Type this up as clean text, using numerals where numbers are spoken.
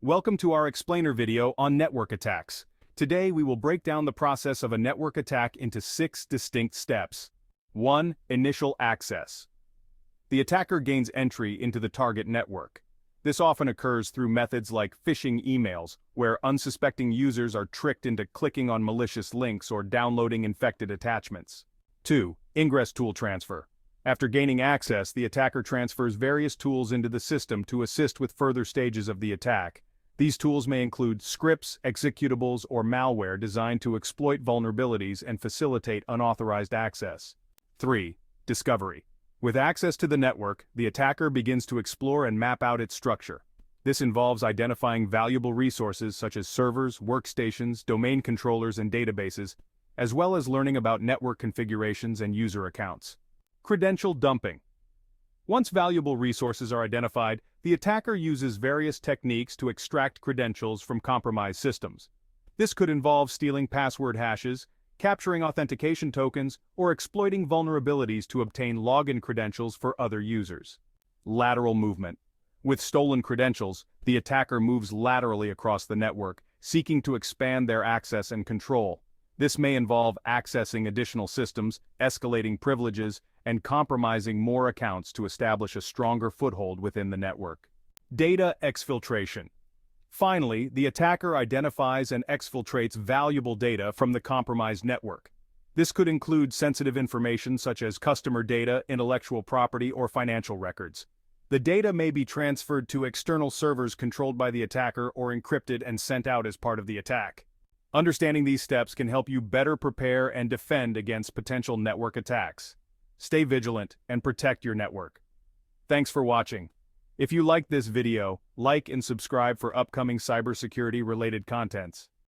Welcome to our explainer video on network attacks. Today we will break down the process of a network attack into 6 distinct steps. 1. Initial access. The attacker gains entry into the target network. This often occurs through methods like phishing emails, where unsuspecting users are tricked into clicking on malicious links or downloading infected attachments. 2. Ingress tool transfer. After gaining access, the attacker transfers various tools into the system to assist with further stages of the attack. These tools may include scripts, executables, or malware designed to exploit vulnerabilities and facilitate unauthorized access. 3. Discovery. With access to the network, the attacker begins to explore and map out its structure. This involves identifying valuable resources such as servers, workstations, domain controllers, and databases, as well as learning about network configurations and user accounts. Credential dumping. Once valuable resources are identified, the attacker uses various techniques to extract credentials from compromised systems. This could involve stealing password hashes, capturing authentication tokens, or exploiting vulnerabilities to obtain login credentials for other users. Lateral movement. With stolen credentials, the attacker moves laterally across the network, seeking to expand their access and control. This may involve accessing additional systems, escalating privileges, and compromising more accounts to establish a stronger foothold within the network. Data exfiltration. Finally, the attacker identifies and exfiltrates valuable data from the compromised network. This could include sensitive information such as customer data, intellectual property, or financial records. The data may be transferred to external servers controlled by the attacker or encrypted and sent out as part of the attack. Understanding these steps can help you better prepare and defend against potential network attacks. Stay vigilant and protect your network. Thanks for watching. If you liked this video, like and subscribe for upcoming cybersecurity related contents.